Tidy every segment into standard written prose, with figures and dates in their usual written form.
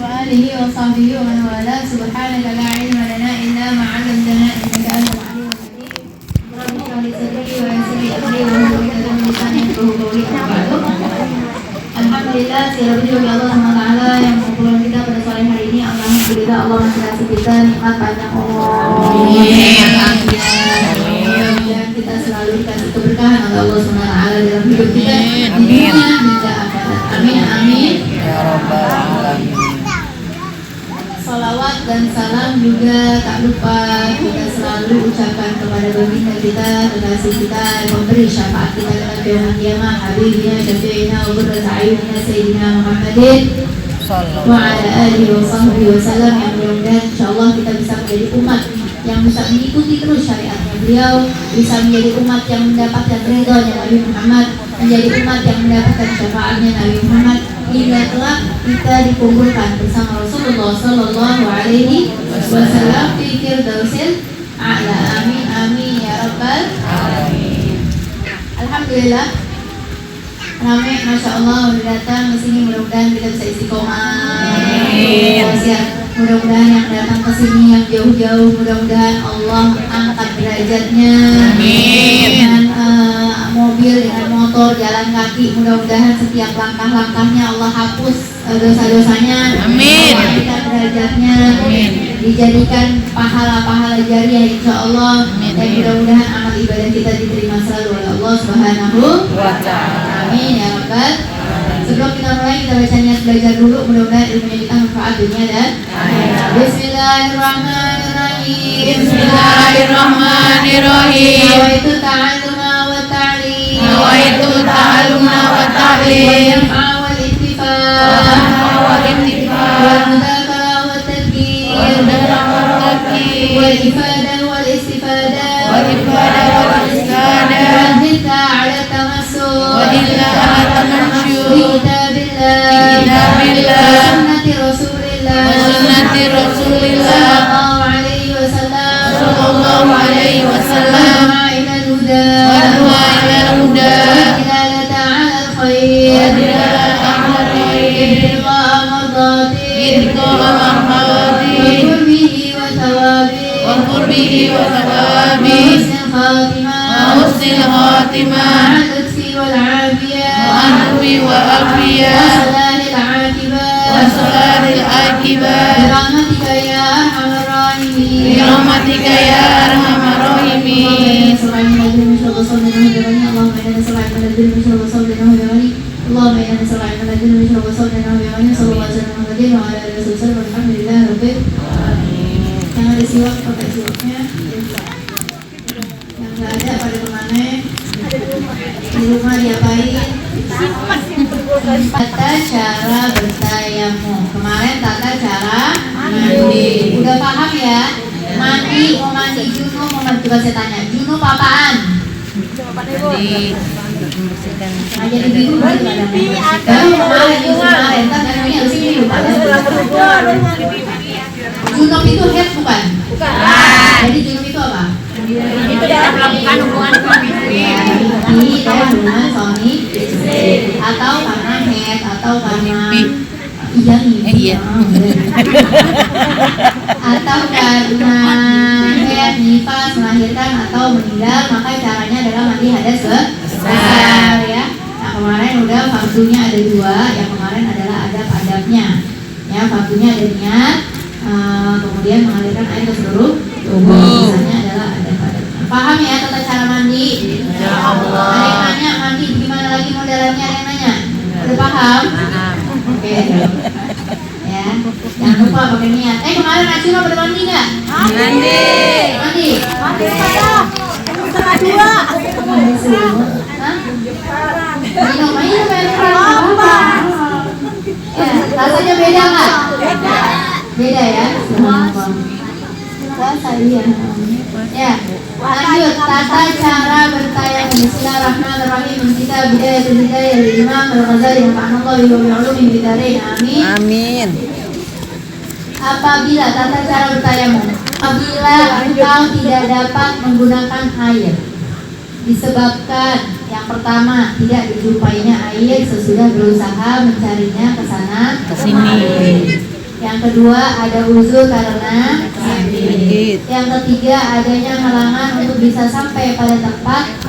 وآله وصحبه ومن والاه. سبحانك لا علم لنا إلا ما علمتنا إنك أنت العليم الحكيم. رب اشرح لي صدري ويسر لي أمري واحلل عقدة من لساني يفقهوا قولي. Alhamdulillah, segala puji bagi Allah SWT yang mengumpulkan kita pada sore hari ini. Alhamdulillah, Allah masih kasih kita nikmat banyak. Dan kita selalu dikasih keberkahan oleh Allah SWT dalam hidup kita di dunia hingga akhirat. Amin amin ya rabbal alamin. Salawat dan salam juga tak lupa kita selalu ucapkan kepada baginda kita, kekasih kita, pemberi syafaat kita dalam yaumul qiyamah, habibina syafi'ina wa qurratu a'yunina sayyidina Muhammadin wa ala alihi wa sahbihi wa sallam. Yang mudah-mudahan insyaallah kita bisa menjadi umat yang bisa mengikuti terus syariatnya beliau, bisa menjadi umat yang mendapatkan ridhonya Nabi Muhammad, menjadi umat yang mendapatkan syafaatnya Nabi Muhammad, hingga kelak kita dikumpulkan bersama Rasulullah Sallallahu Alaihi Wasallam di Firdausil A'la. Amin amin ya rabbal alamin. Alhamdulillah, ramai masya Allah udah datang ke sini. Mudah-mudahan kita bisa istiqomah. Mudah-mudahan yang datang ke sini yang jauh-jauh, mudah-mudahan Allah angkat derajatnya. Dengan mobil, dengan motor, jalan kaki, mudah-mudahan setiap langkah-langkahnya Allah hapus dosa-dosanya. Amin. Angkat derajatnya. Amin. Dijadikan pahala-pahala jariah insya Allah. Amin. Dan mudah-mudahan amal ibadah kita diterima selalu oleh Allah Subhanahu wa Ta'ala. Amin ya rabbal. Sebelum kita mulai, kita baca niat belajar dulu. Mudah-mudahan ilmunya kita manfaat dunia dan akhirat. Bismillahirrahmanirrahim. Bismillahirrahmanirrahim. Nawaitu ta'alluma wa ta'lim. Nawaitu ta'alluma wa ta'lim. Wa naf'a wal intifa. Wa naf'a wal intifa. Wal mudakara wa tadkir. Wal mudakara wa tadkir. Wal ifada wal istifada. Wal ifada wal istifada. Wal hidda ala tamassuk. Wal hidda ala tamassuk. Kitabillah, sunnati Rasulillah, sallallahu alaihi wasallam, wa ilal huda, dilala ala khair, irqa amardati, wa qurbihi wa thawabi, husnil khatimah, wasalahil akibat birahmatika ya arhamar rahimin. Allahumma inna yang ada siwak pakai siwaknya, yang nggak ada pada kemana, di rumah diapain. Tata cara bertayamum. Kemarin tata cara mandi. Udah paham ya? Mandi, mau mandi junub, mau mandi. Coba saya tanya, junub apaan? Mandi membersihkan. Jadi junub kemarin kan ini harus ini lupa. Junub itu head bukan? Bukan. Jadi junub itu apa? Itu dalam melakukan hubungan suami istri, dalam hubungan suami istri, atau karena head, atau karena iya atau karena head, nifas, melahirkan atau meninggal, maka caranya adalah mandi hadas besar ya. Nah kemarin udah fardunya ada dua, yang kemarin adalah adab-adabnya ya. Fardunya ada niat, kemudian mengalirkan air ke seluruh tubuh. Misalnya adalah adab-adabnya. Paham ya tata cara mandi? Ya Allah. Ada yang nanya mandi gimana lagi modelannya? Ada yang nanya? Udah paham? Oke. Ya, jangan lupa pakai niat. Kemarin Acuna pada mandi nggak? Mandi. Mandi saya. Setengah dua. Mandi semua. Hah? Minum aja apa? Ya, rasanya beda nggak? Beda ya. Puasa iya. Ya, lanjut tata cara bertayamum. Bismillahirrahmanirrahim. Kita bidayatul hidayah dari Imam Al-Ghazali rahimahullah wa bi'ulumin bidarain. Amin. Amin. Apabila tata cara bertayamum, apabila engkau tidak dapat menggunakan air disebabkan yang pertama tidak dijumpainya air sesudah berusaha mencarinya ke sana ke sini. Yang kedua ada uzur karena sakit. Yang ketiga adanya halangan untuk bisa sampai pada tempat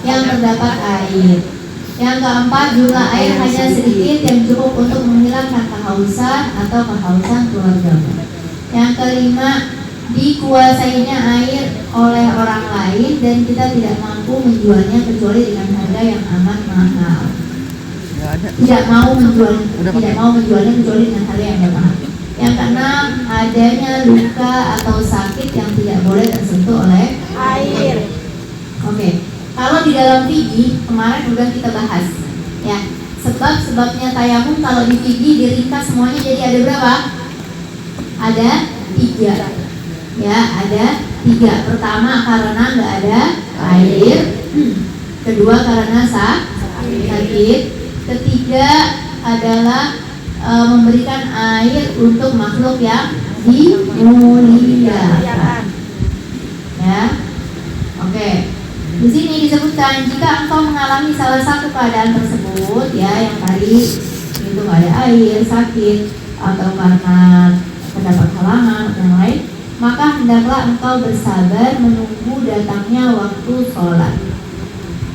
yang terdapat air. Yang keempat jumlah air hanya sedikit yang cukup untuk menghilangkan kehausan atau kehausan keluarga. Yang kelima dikuasainya air oleh orang lain dan kita tidak mampu menjualnya kecuali dengan harga yang amat mahal. Tidak mau menjualnya kecuali dengan harga yang mahal. Yang keenam adanya luka atau sakit yang tidak boleh tersentuh oleh air. Oke. Kalau di dalam fikih kemarin udah kita bahas, ya sebab-sebabnya tayamum kalau di fikih diringkas semuanya jadi ada berapa? Ada 3. Ya, ada 3. Pertama karena nggak ada air. Kedua karena sakit. Ketiga adalah memberikan air untuk makhluk yang dimuliakan. Ya, oke. Di sini disebutkan jika engkau mengalami salah satu keadaan tersebut, ya yang tadi itu nggak ada air, sakit, atau karena terdapat halangan dan lain, maka hendaklah engkau bersabar menunggu datangnya waktu sholat.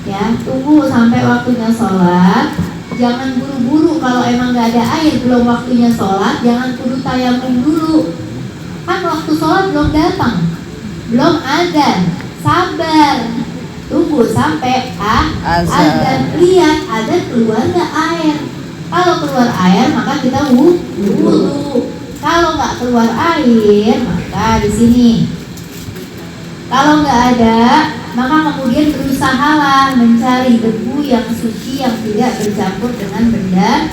Ya, tunggu sampai waktunya sholat. Jangan buru-buru kalau emang nggak ada air belum waktunya sholat, jangan kudu tayamum dulu. Kan waktu sholat belum datang, belum azan, sabar. Tunggu sampai azan. Lihat ada keluar nggak air. Kalau keluar air maka kita wudu. Kalau nggak keluar air maka di sini. Kalau nggak ada maka kemudian berusahalah mencari debu yang suci yang tidak bercampur dengan benda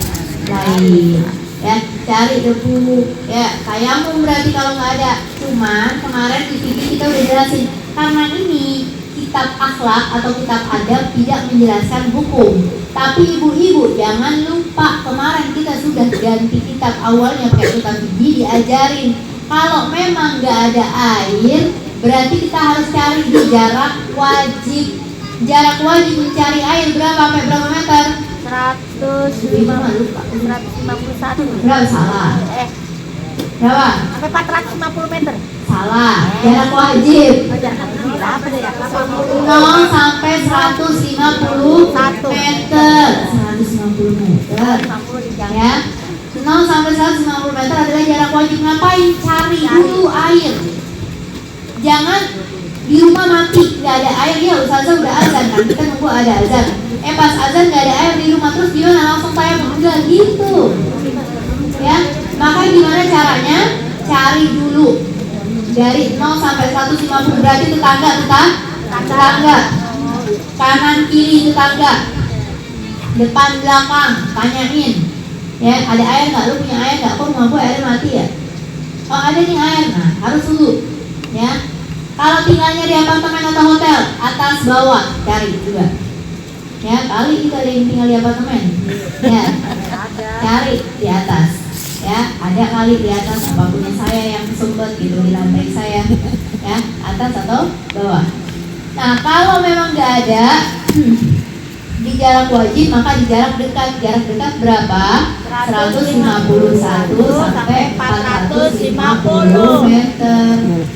lain. Ya, cari debu. Ya, tayamum berarti kalau nggak ada. Cuman kemarin di video kita udah jelasin karena ini kitab akhlak atau kitab adab tidak menjelaskan hukum. Tapi ibu-ibu jangan lupa kemarin kita sudah ganti kitab awalnya pakai kitab gigi diajarin kalau memang nggak ada air berarti kita harus cari di jarak wajib. Jarak wajib mencari air berapa sampai berapa meter? 151. Berapa salah? Berapa? Sampai 450 meter. Salah. Jarak wajib 0 sampai 150 meter. 150 meter. Ya. 0 sampai 150 meter adalah jarak wajib. Ngapain? Cari dulu air. Jangan di rumah mati nggak ada air, ya ustazah udah azan kan, kita nunggu ada azan. Pas azan nggak ada air di rumah terus gimana langsung tayamum? Enggak gitu. Ya, makanya gimana caranya? Cari dulu dari 0 sampai 150 berarti tetangga, kanan kiri tetangga, depan belakang, tanyain. Ya, ada air nggak? Lu punya air nggak? Kok rumah gue air mati ya? Oh ada nih air, nah harus dulu. Ya, kalau tinggalnya di apartemen atau hotel, atas bawah cari juga. Ya, kali kita ada yang tinggal di apartemen. Ya, cari di atas. Ya, ada kali di atas apa punya saya yang kesumpet gitu di lantai saya. Ya, atas atau bawah. Nah, kalau memang nggak ada di jarak wajib maka di jarak dekat. Jarak dekat berapa? 151 sampai 450 meter.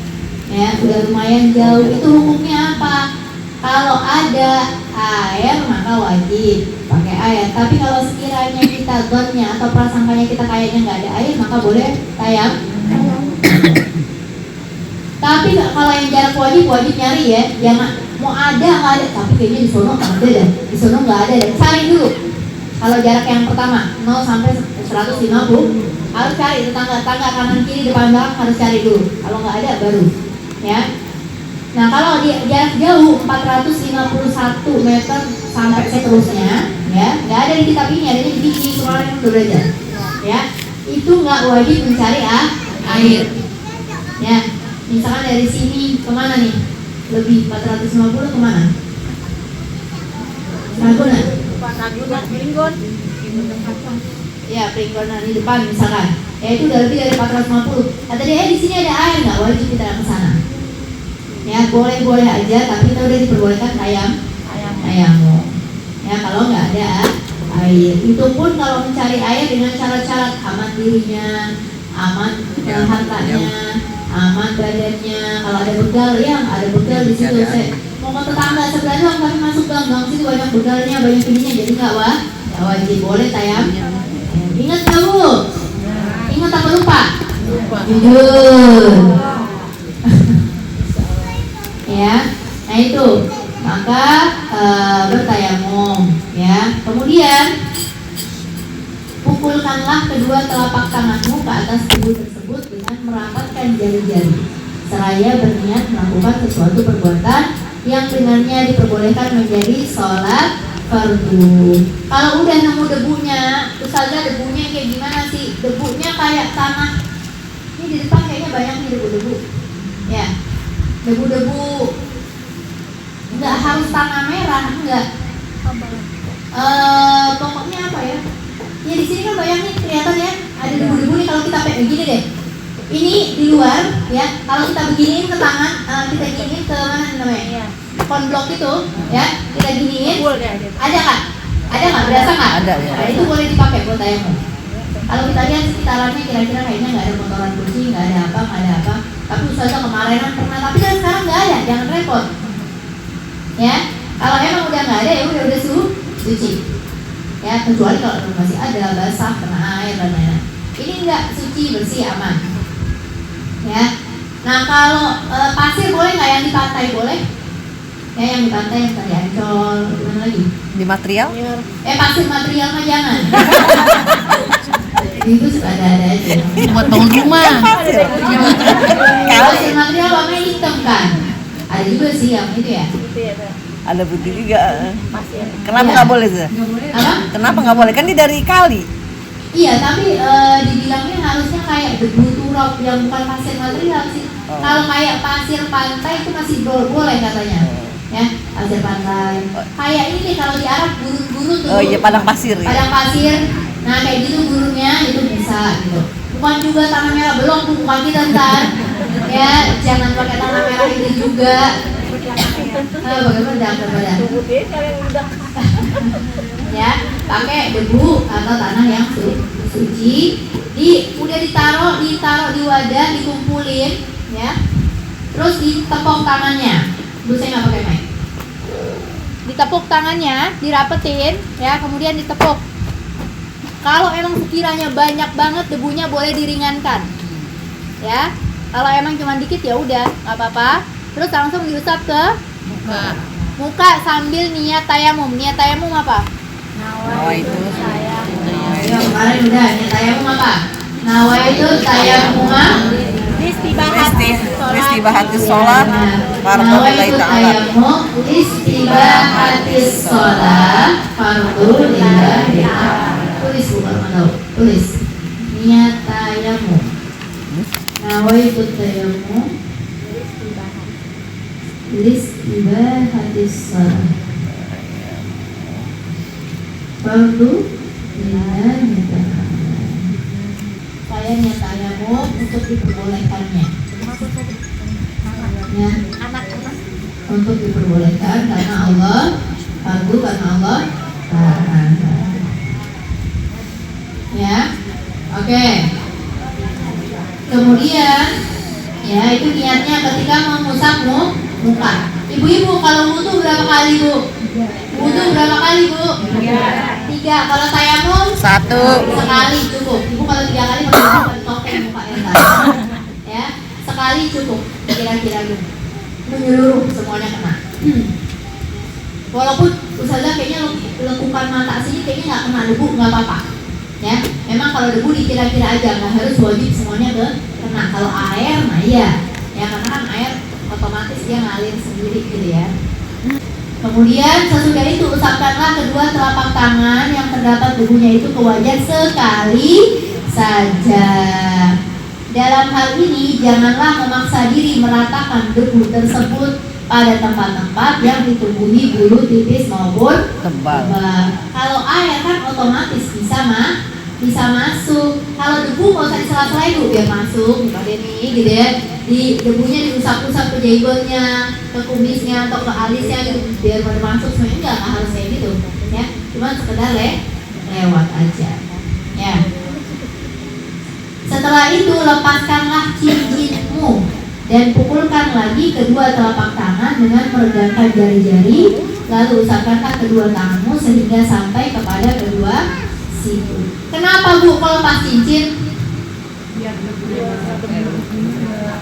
Ya, udah lumayan jauh. Itu hukumnya apa? Kalau ada air maka wajib pakai air. Tapi kalau sekiranya kita zonnya atau prasangkanya kita kayaknya nggak ada air maka boleh tayamum. Tapi kalau yang jarak wajib nyari ya. Jangan mau ada nggak ada. Tapi kayaknya di sono ada deh. Di sono nggak ada deh. Cari dulu. Kalau jarak yang pertama 0 sampai 150 harus cari tetangga kanan kiri depan belakang harus cari dulu. Kalau nggak ada baru. Ya. Nah, kalau di jarak jauh 451 meter sampai seterusnya, ya, nggak ada di kitab ini, ada di fikih kemarin udah belajar. Ya, itu nggak wajib mencari air. Ya, misalkan dari sini kemana nih? Lebih 450 kemana? Ragunan. Pringgon. Ya, Pringgonan di depan misalkan. Ya itu udah lebih dari 450. Kata dia, di sini ada air nggak? Wajib kita ke sana. Ya boleh aja, tapi kita udah diperbolehkan tayamum. Ya kalau nggak ada air. Itu pun kalau mencari air dengan cara-cara aman dirinya, aman hartanya, aman badannya. Kalau ada begal, ya ada begal di situ. Saya mau ke tetangga sebelah doang, tapi masuk gang situ banyak begalnya, banyak ininya, jadi nggak wajib. Boleh tayang. Ingat nggak Bu? Ingat apa lupa? Jujur. Ya, nah itu. Maka bertayamum, ya. Kemudian pukulkanlah kedua telapak tanganmu ke atas tubuh tersebut dengan merapatkan jari-jari, seraya berniat melakukan sesuatu perbuatan yang dengannya diperbolehkan menjadi sholat fardu. Kalau udah nemu debunya, Ustazah debunya kayak gimana sih? Debunya kayak tanah. Ini di depan kayaknya banyak nih debu-debu. Ya, debu-debu. Nggak harus tanah merah, enggak. Pokoknya apa ya? Ya di sini kan banyak nih kelihatan ya, ada debu-debu nih kalau kita begini deh. Ini di luar ya, kalau kita beginiin ke tangan, kita giniin ke mana namanya? Konblok itu, ya kita giniin. Ada kan? Ada nggak? Berasa nggak? Ada ya. Nah, itu boleh dipakai buat tayamum. Kalau kita lihat sekitarannya kira-kira kayaknya nggak ada kotoran kucing, nggak ada apa. Tapi Ustazah kemarinan pernah, tapi kan sekarang nggak ada, jangan repot. Ya, kalau emang udah nggak ada ya udah suci. Ya, kecuali kalau masih ada basah kena air dan lain-lain. Ini enggak, suci, bersih, aman. Ya. Nah, kalau pasir boleh nggak yang di pantai boleh? Ya, yang di pantai yang tadi Ancol, mana lagi? Di material? Pasir material mah jangan. Itu suka ada aja. Buat bangun rumah. Pasir material warnanya hitam kan? Ada juga sih yang itu ya. Ada putih juga. Kenapa nggak boleh tuh? Apa? Kenapa nggak boleh? Kan ini dari kali. Iya, tapi dibilangnya harusnya kayak debu turap yang bukan pasir material sih. Kalau kayak pasir pantai itu masih boleh katanya. Ya, pasir pantai. Kayak ini nih kalau di Arab gurun-gurun tuh. Oh iya, padang pasir ya. Padang pasir. Nah, kayak gitu gurunnya itu bisa gitu. Bukan juga tanah merah, belum tuh bukan kita ntar. Ya, jangan pakai tanah merah itu juga. Bagaimana daripada ya, pakai debu atau tanah yang suci. Udah ditaruh di wadah, dikumpulin, ya. Terus ditepok tangannya. Bu, saya nggak pakai mic. Ditepuk tangannya, dirapetin, ya, kemudian ditepuk. Kalau emang sekiranya banyak banget debunya boleh diringankan, ya. Kalau emang cuma dikit ya udah, nggak apa-apa. Terus langsung diusap ke muka sambil niat tayamum. Niat tayamum apa? Nawaitu tayamum. Ya, kemarin udah niat tayamum apa? Nawaitu tayamum. Istibahatis sholat. Nawaitu tayamum. Istibahatis sholat. Fardulillahi ta'ala. Tulis bukan tahu. Tulis. Niat tayamum. Nawaitu tayamum. Istibahatis sholat. Fardulillahi ta'ala. Saya niat tayamum untuk diperbolehkannya. Ya, untuk diperbolehkan karena Allah, fardu karena Allah. Ya, oke. Kemudian, ya itu niatnya ketika mengusap muka. Ibu-ibu kalau wudu berapa kali Bu? Wudu berapa kali Bu? 3. Kalau tayamum 1. sekali cukup. Ibu kalau 3 kali pakai topeng muka ya, sekali cukup. Kira-kira gitu. Menyeluruh semuanya kena. Walaupun Ustazah kayaknya lekukan mata sini kayaknya nggak kena debu, nggak apa-apa. Ya, memang kalau debu dikira-kira aja, nggak harus wajib semuanya kena. Kalau air, nah iya. Ya karena kan air otomatis dia ngalir sendiri gitu ya. Kemudian sesudah itu usapkanlah kedua telapak tangan yang terdapat debunya itu ke wajah sekali saja. Dalam hal ini janganlah memaksa diri meratakan debu tersebut pada tempat-tempat yang ditumbuhi bulu tipis maupun Tebal. Kalau air kan otomatis bisa masuk. Kalau debu nggak usah disela-sela itu biar masuk, Pak Denny gitu ya. Debunya diusap-usap ke jenggotnya, ke kumisnya atau ke alisnya gitu biar pada masuk. Sebenarnya nggak harus kayak gitu ya. Cuma sekedar lewat aja. Ya. Setelah itu lepaskanlah cincinmu dan pukulkan lagi kedua telapak tangan dengan meregangkan jari-jari, lalu usapkanlah kedua tanganmu sehingga sampai kepada kedua siku. Kenapa Bu kalau lepas cincin?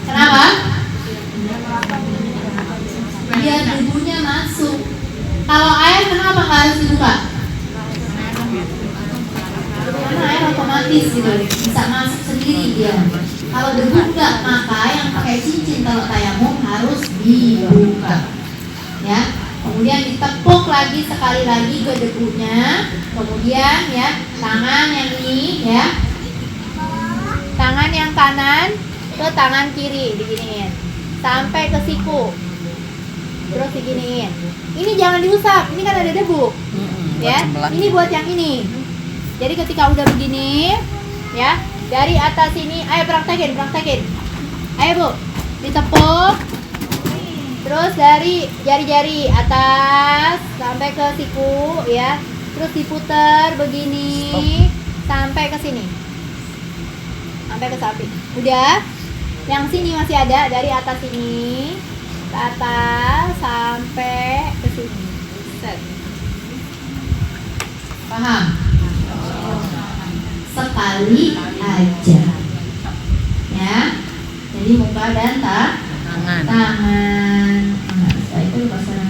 Kenapa? Biar debunya masuk. Kalau air kenapa nggak harus dibuka? Karena air otomatis gitu, bisa masuk sendiri dia. Kalau debu enggak, maka yang pakai cincin kalau tayamum harus dibuka. Ya, kemudian ditepuk lagi sekali lagi ke debunya. Kemudian ya, tangan yang ini ya, tangan yang kanan ke tangan kiri diginiin sampai ke siku. Terus diginiin. Ini jangan diusap, ini kan ada debu. Ya, ini buat yang ini. Jadi ketika udah begini, ya, dari atas ini, ayo praktekin. Ayo Bu, ditepuk. Terus dari jari-jari atas sampai ke siku, ya. Terus diputar begini sampai ke sini. Sampai ke samping. Udah. Yang sini masih ada dari atas ini ke atas sampai ke sini. Set. Paham? Sekali aja ya, jadi muka dan tangan. Nah, setelah itu lepaskan.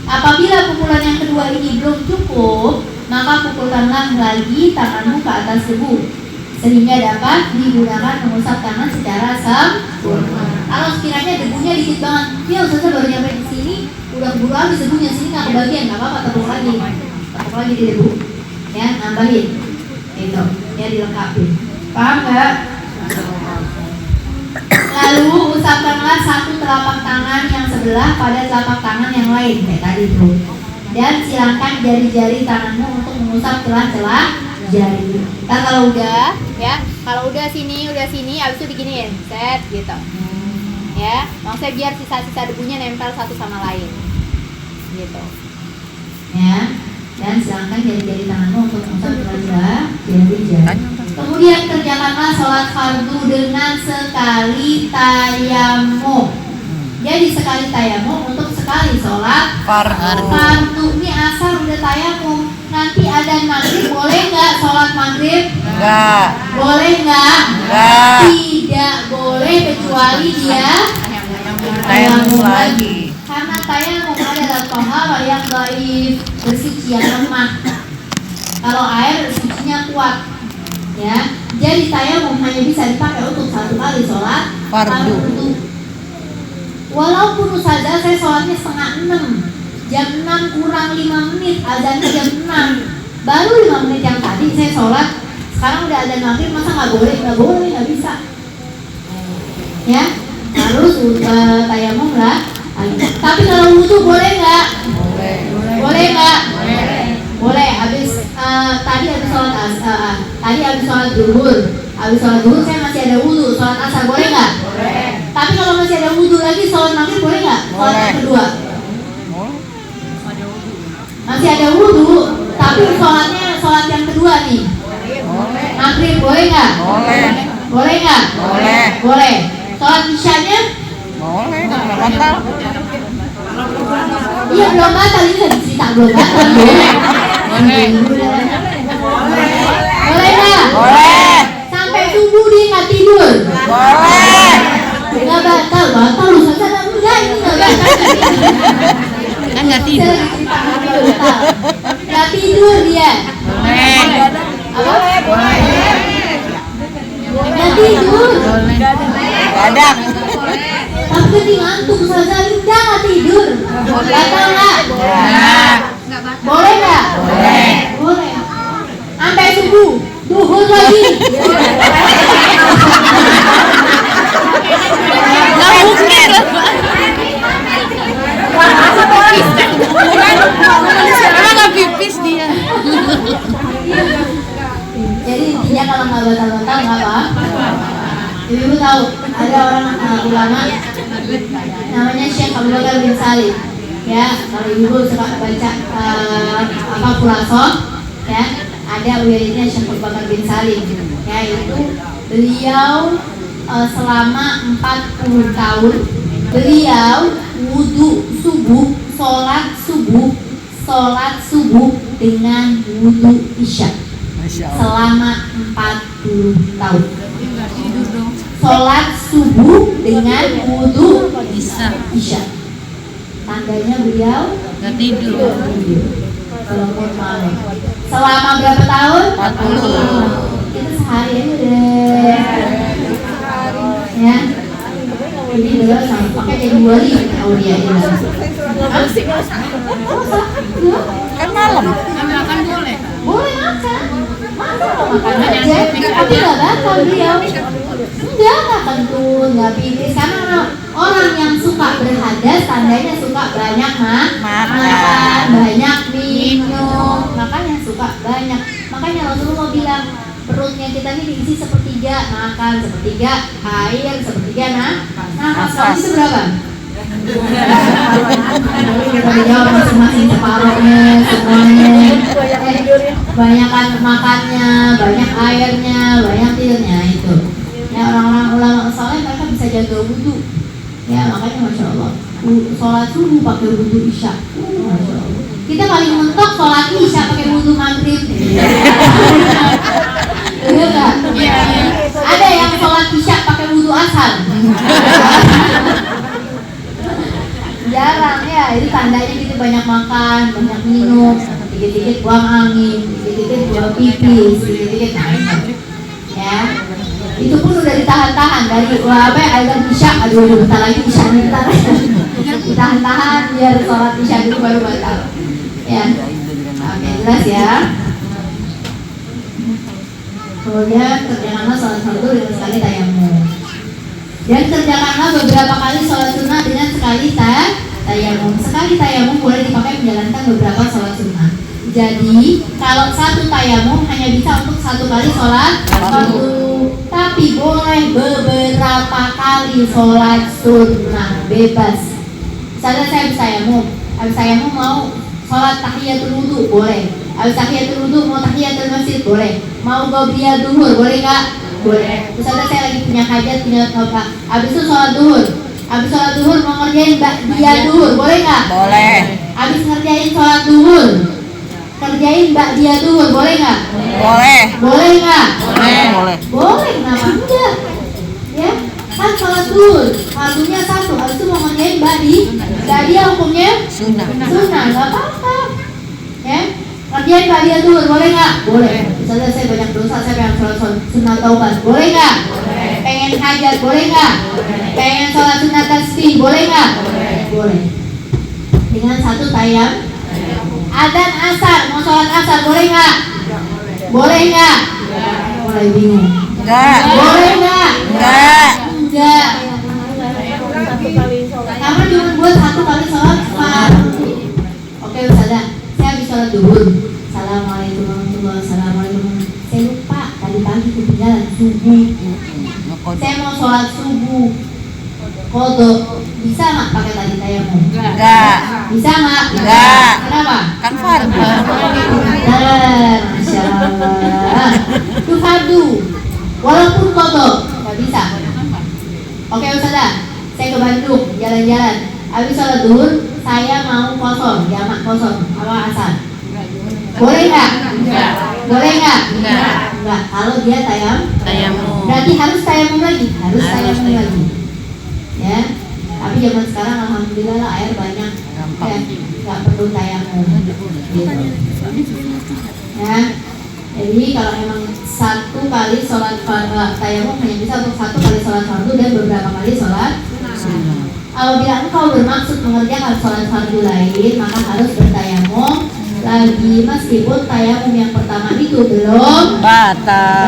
Apabila pukulan yang kedua ini belum cukup, maka pukulkanlah lagi tanganmu ke atas debu sehingga dapat digunakan mengusap tangan secara sempurna. Kalau sekiranya debunya dikit banget, ya Ustazah baru nyampe di sini udah keburu habis debunya, sini nggak kebagian, nggak apa-apa, tepuk lagi di debu. Ya, nambahin itu, ya dilengkapi. Paham nggak? Lalu usapkanlah satu telapak tangan yang sebelah pada telapak tangan yang lain kayak tadi tuh. Dan silangkan jari-jari tanganmu untuk mengusap celah-celah jari. Ntar kalau udah, ya, kalau udah sini, habis itu diginiin, set gitu. Ya, maksudnya biar sisa-sisa debunya nempel satu sama lain, gitu. Ya. Dan silangkan jari-jari tanganmu untuk mengusap celah-celah jari-jari. Kemudian kerjakanlah sholat fardu dengan sekali tayamum. Jadi sekali tayamum untuk sekali sholat fardu. Ini asal udah tayamum. Nanti adzan maghrib boleh nggak sholat maghrib? Enggak. Boleh nggak? Enggak. Tidak boleh kecuali dia Tayamum lagi. Karena tayamum adalah tohara yang dhaif, bersuci yang lemah. Kalau air sucinya kuat, ya. Jadi tayamum hanya bisa dipakai untuk satu kali sholat fardu. Walaupun ustazah saya sholatnya setengah 6, jam 6 kurang 5 menit, azannya jam 6, baru 5 menit yang tadi saya sholat. Sekarang udah azan maghrib, masa nggak boleh, nggak bisa. Ya, harus tayamum lah. Tapi kalau wudhu boleh nggak? Boleh nggak? Boleh. Tadi habis sholat zuhur. Habis sholat zuhur saya masih ada wudhu. Sholat asar boleh nggak? Boleh. Tapi kalau masih ada wudhu lagi sholat maghrib boleh nggak? Sholat yang kedua. Masih ada wudhu, tapi sholat yang kedua nih. Maghrib boleh nggak? Boleh nggak? Boleh. Sholat isyanya? Boleh, nggak batal. Iya belum batal, ini lagi cerita belum batal. Boleh nggak? Boleh. Sampai subuh dia nggak tidur? Boleh. Nggak batal lu saja enggak, ini nggak batal. Kan nggak tidur. Nggak tidur dia. Boleh. Apa? Boleh. Nggak tidur. Gadang. Tapi dia ngantuk saja, udah nggak tidur. Batal nggak? Boleh nggak? Boleh. Sampai subuh, duhur lagi. Nggak mungkin. Emang nggak pipis dia. Jadi intinya kalau nggak batal nggak apa. Ibu tahu ada orang ulama namanya Syekh Abdul Qadir bin Salim. Ya, kalau ibu suka baca Khulasoh ya ada wiridnya Syekh Abu Bakar bin Salim, yaitu beliau selama 40 tahun beliau wudu subuh, sholat subuh dengan wudu isya selama 40 tahun. Sholat subuh dengan wudu isya. Tandanya beliau nggak tidur. Walaupun malam. Selama berapa tahun? 40. Itu sehari aja deh. Ya. Ini beliau sama pakai jadi wali Aulia ini. Kan malam. Makan boleh. Boleh makan. Masa mau makan aja? Tapi nggak bakal beliau. Nggak kentut, nggak pipis. Karena orang yang suka berhadas tandanya suka banyak makan, banyak minum. Makanya suka banyak. Makanya Rasulullah bilang perutnya kita ini diisi sepertiga makan, sepertiga air, sepertiga nafas. Itu berapa? Kita jawab masing-masing separuhnya, semuanya. Banyakan makannya, banyak airnya, banyak tidurnya itu. Ya orang-orang ulama soleh mereka bisa jaga wudu. Ya makanya masya Allah. Sholat subuh pakai wudu isya. Masya Allah. Kita paling mentok sholat isya pakai wudu maghrib. Iya kan? Ada yang sholat isya pakai wudu asar. Jarang ya, itu tandanya kita banyak makan, banyak minum, dikit-dikit buang angin, dikit-dikit buang pipis, dikit-dikit ya. Itu pun udah ditahan-tahan dari azan isya, aduh bentar lagi isya bentar. Ditahan-tahan biar sholat isya dulu baru batal. Ya, oke jelas ya. Kemudian kerjakanlah sholat fardu dengan sekali tayamum. Dan kerjakanlah beberapa kali sholat sunnah dengan sekali tayamum. Sekali tayamum boleh dipakai menjalankan beberapa sholat sunnah. Jadi kalau satu tayamum hanya bisa untuk satu kali sholat fardu, tapi boleh beberapa kali sholat sunnah, bebas. Misalnya saya habis tayamum mau sholat tahiyatul wudu boleh. Habis tahiyatul wudu mau tahiyatul masjid boleh. Mau qobliyah duhur boleh nggak? Boleh. Misalnya saya lagi punya hajat, punya apa? Habis itu sholat duhur. Habis sholat duhur mau ngerjain ba'diyah duhur boleh nggak? Boleh. Habis ngerjain sholat duhur, kerjain ba'diyah duhur boleh nggak? Boleh. Boleh nggak? Boleh. Boleh, kenapa enggak? Ya, kan sholat duhur, fardunya satu. Habis itu mau ngerjain ba'diyah hukumnya Sunnah. sunnah, nggak apa-apa. Ya, kerjain ba'diyah duhur boleh nggak? Boleh. Misalnya saya banyak dosa, saya pengen sholat sunnah taubat, boleh nggak? Pengen hajat, boleh nggak? Pengen sholat sunnah tasbih, boleh nggak? Boleh. Dengan satu tayam. Adzan asar, mau sholat asar, boleh nggak? Boleh nggak? Mulai bingung. Enggak. Boleh nggak? Enggak. Enggak. Karena cuma buat satu kali sholat fardu. Oke, Ustazah, saya habis sholat duhur. Assalamualaikum warahmatullahi wabarakatuh. Saya lupa tadi pagi ketinggalan subuh. Saya mau sholat subuh. Kodok bisa nggak pakai tadi tayamum? Enggak. Bisa nggak? Enggak. Kenapa? Kan fardu. Masya Allah. Itu fardu. Walaupun kodok nggak bisa. Oke Ustazah, saya ke Bandung jalan-jalan. Habis sholat duhur, saya mau kosong, jamak kosong, apa asar? Boleh nggak? Boleh nggak? Enggak. Kalau dia Tayamum. berarti harus tayamum lagi. Harus tayamum lagi. Ya. Tapi zaman sekarang alhamdulillah lah air banyak. Ya, nggak perlu tayamum. Gitu. Ya. Jadi kalau memang satu kali sholat tayamum hanya bisa untuk satu kali sholat fardu dan beberapa kali sholat sunnah. Apabila engkau bermaksud mengerjakan sholat fardu lain, maka harus bertayamum lagi meskipun tayamum yang pertama itu belum Batal.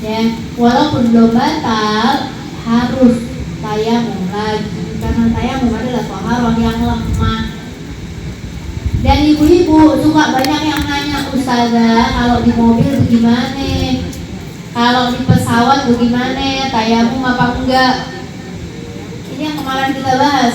Ya, walaupun belum batal harus tayamum lagi karena tayamum adalah toharoh yang lemah. Dan ibu-ibu suka banyak yang nanya, Ustazah, kalau di mobil bagaimana? Kalau di pesawat bagaimana? Tayamum apa enggak? Ini yang kemarin kita bahas.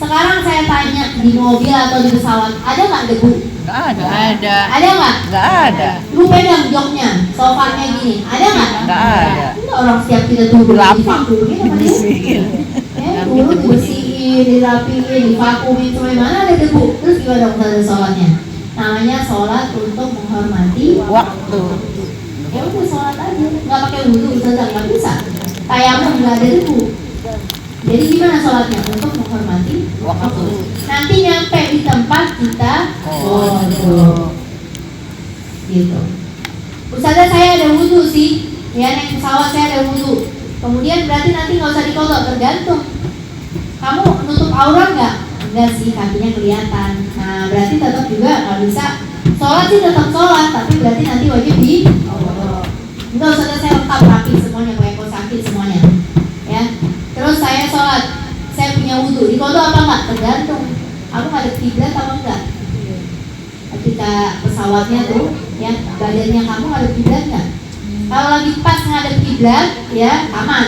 Sekarang saya tanya, di mobil atau di pesawat ada nggak debu? Nggak ada. Nggak ada. Ada nggak? Nggak ada. Lu pegang joknya, sofanya gini, ada nggak? Nggak ada. Ini orang setiap kita tunggu Rapi. divakumin sama dia. Bersihin. Ya, dulu dibersihin, dirapiin, divakumin, sampai mana ada debu. Terus gimana dong tanda sholatnya? Namanya sholat untuk menghormati Waktu. ya udah sholat aja, nggak pakai wudhu, Ustazah, nggak bisa. Tayamum nggak ada debu. Jadi gimana sholatnya? Untuk menghormati Waktu. Nanti nyampe di tempat kita wudhu. Gitu. Ustazah, saya ada wudhu sih. Ya, naik pesawat saya ada wudhu. Kemudian berarti nanti nggak usah dikodok, tergantung. Kamu nutup aurat nggak? Enggak sih, kakinya kelihatan. Nah, berarti tetap juga nggak bisa. Sholat sih tetap sholat, tapi berarti nanti wajib di enggak usah saya lengkap rapi semuanya, kayak kos sakit semuanya. Ya. Terus saya sholat, saya punya wudhu, dikodok apa enggak? Tergantung. Aku ngadep kiblat apa enggak? Ketika pesawatnya tuh, ya badannya kamu ngadep kiblat nggak? Kalau lagi pas ngadep kiblat, ya aman.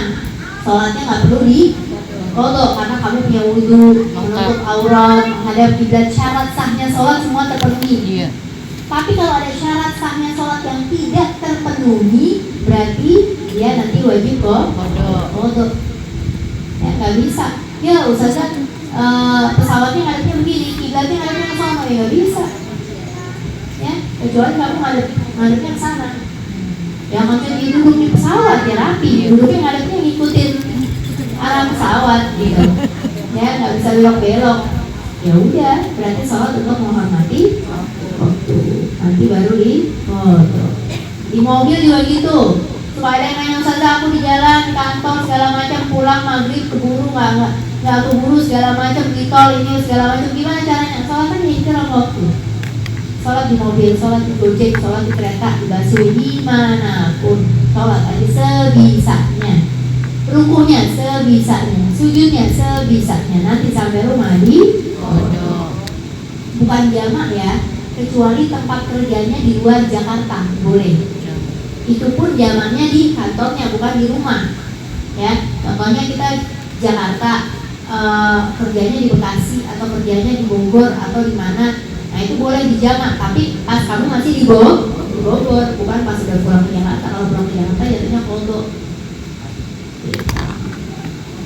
Sholatnya nggak perlu dikodok karena kamu punya wudhu, menutup aurat, menghadap kiblat. Syarat sahnya sholat semua terpenuhi. Iya. Tapi kalau ada syarat sahnya sholat yang tidak terpenuhi, berarti dia nanti wajib kodok. Ya nggak bisa. Ya Ustazah, pesawatnya ngadepnya begini, kiblatnya ngadepnya ke sana, ya nggak bisa. Ya, kecuali kamu ngadepnya ke sana. Ya maksudnya duduk di pesawat ya rapi, duduknya ngadepnya ngikutin arah pesawat gitu. Ya nggak bisa belok-belok. Ya udah, berarti sholat untuk menghormati waktu. Nanti baru di foto. Di mobil juga gitu. Supaya ada yang nanya, Ustazah, aku di jalan, di kantor segala macam, pulang maghrib keburu nggak keburu segala macam, di tol ini segala macam, gimana caranya? Sholat kan istirahat waktu. Sholat di mobil, sholat di gojek, sholat di kereta, di busway, dimanapun. Sholat aja sebisanya. Rukunya sebisanya, sujudnya sebisanya. Nanti sampai rumah di bukan jamak ya, kecuali tempat kerjanya di luar Jakarta boleh. Itu pun jamaknya di kantornya, bukan di rumah. Ya, contohnya kita Jakarta, kerjanya di Bekasi atau kerjanya di Bogor atau di mana. Nah itu boleh dijamak, tapi pas kamu masih di Bogor, bukan pas sudah pulang ke Jakarta. Kalau pulang ke Jakarta jatuhnya foto.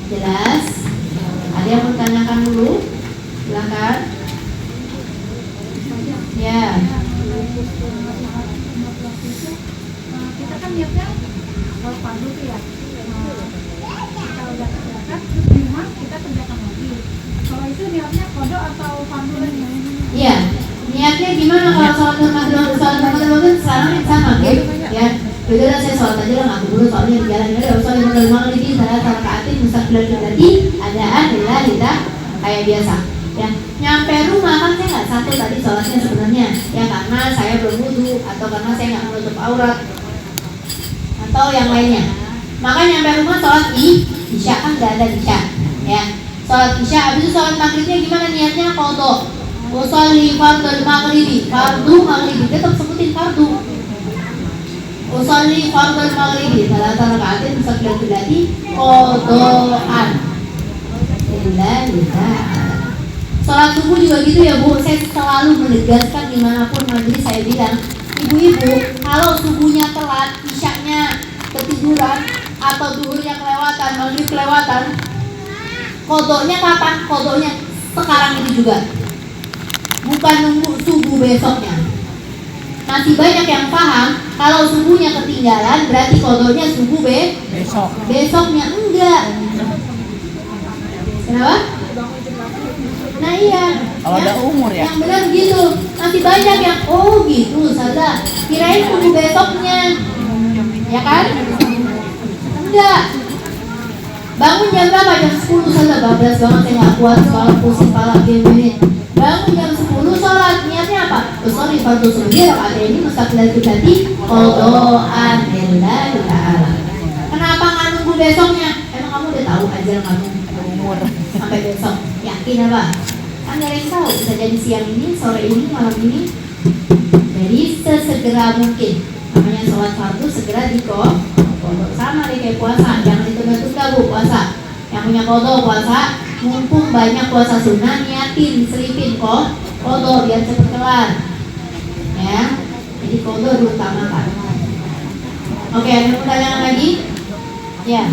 Jelas? Ada yang mau tanyakan dulu? Silakan. Ya. Kita kan niatnya kalau fardu tuh ya, kita udah kerjakan terus di rumah kita kerjakan lagi. Kalau itu niatnya kodok atau fardu lagi? Iya. Niatnya gimana kalau sholat maghrib sekarang sama gitu ya. Beda saya sholat aja lah, nggak keburu soalnya di jalan ada sholat maghrib ini saya rakaatin mustaqbil berarti adaan lillah kayak biasa. Ya, nyampe rumah kan saya nggak satu tadi sholatnya sebenarnya ya karena saya belum wudhu atau karena saya nggak menutup aurat atau yang lainnya. Maka nyampe rumah sholat isya kan nggak ada isya ya. Sholat isya, habis itu sholat maghribnya gimana niatnya? Qadha. Usolli fardhu maghribi, fardu maghribi, tetap sebutin fardu. Usolli fardhu maghribi, salah rakaatin mustaqbil berarti qadhaan. Sholat subuh juga gitu ya Bu, saya selalu menegaskan dimanapun majelis saya bilang, ibu-ibu kalau subuhnya telat, isyaknya ketiduran atau zuhurnya kelewatan, maghrib kelewatan, kodoknya kapan? Kodoknya sekarang itu juga, bukan nunggu subuh besoknya. Masih banyak yang paham kalau subuhnya ketinggalan berarti kodoknya subuh besoknya. Enggak. Kenapa? Nah iya, Kalau ada umur ya. yang benar gitu. Masih banyak yang oh gitu saja, kirain tunggu besoknya, ya kan? Enggak. Bangun jam berapa? Jam 10 saja. Bablas banget saya nggak kuat, soal pusing kepala gini. Bangun jam 10 sholat, niatnya apa? Sorry, fardu sunnah ada ini mustaqbil berarti qadhaan lillahi ta'ala. Kenapa nggak nunggu besoknya? Emang kamu udah tahu ajal kamu umur sampai besok? Yakin apa? Kan gak ada yang tahu, bisa jadi siang ini, sore ini, malam ini. Jadi sesegera mungkin. Namanya sholat fardu segera dikodok. Sama deh kayak puasa, jangan ditunda-tunda Bu puasa. Yang punya kodok puasa mumpung banyak puasa sunnah, niatin selipin kodo biar cepet kelar. Ya, jadi kodo diutamakan. Oke, ada pertanyaan lagi? Ya.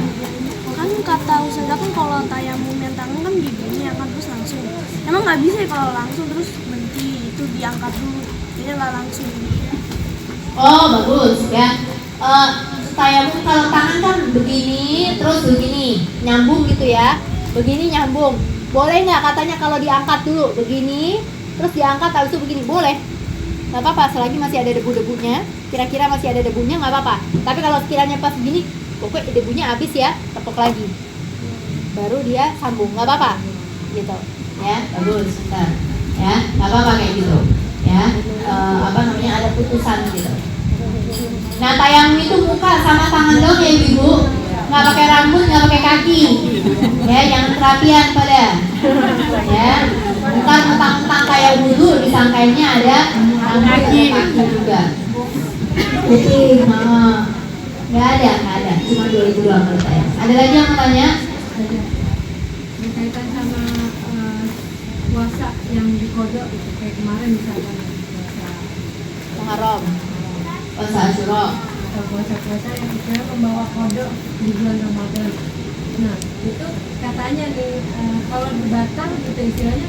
Kan kata Ustazah kan kalau tayamum yang tangan kan gini angkat terus langsung. Emang nggak bisa ya kalau langsung terus berhenti itu diangkat dulu, jadi nggak langsung. Oh bagus ya. Tayamum kalau tangan kan begini terus begini nyambung gitu ya. Begini nyambung. Boleh nggak katanya kalau diangkat dulu begini terus diangkat habis itu begini boleh? Nggak apa-apa selagi masih ada debu-debunya. Kira-kira masih ada debunya nggak apa-apa. Tapi kalau sekiranya pas begini pokoknya debunya habis ya, tepuk lagi. Baru dia sambung, nggak apa-apa. Gitu. Ya, bagus, bentar. Ya, nggak apa-apa kayak gitu. Ya, ada putusan gitu. Nah, tayamum itu muka sama tangan dong ya ibu, nggak pakai rambut, nggak pakai kaki. Ya, jangan kerapian pada. Ya, bukan mentang-mentang kayak wudhu disangkainya ada kaki juga. Jadi, nggak ada, cuma 2000 doang kalau saya. Ada lagi yang mau tanya? Berkaitan sama puasa yang dikodok gitu, kayak kemarin misalnya puasa Muharram, puasa Asyura, atau puasa-puasa yang kita membawa kodok di bulan Ramadan. Nah, itu katanya nih kalau dibatal gitu istilahnya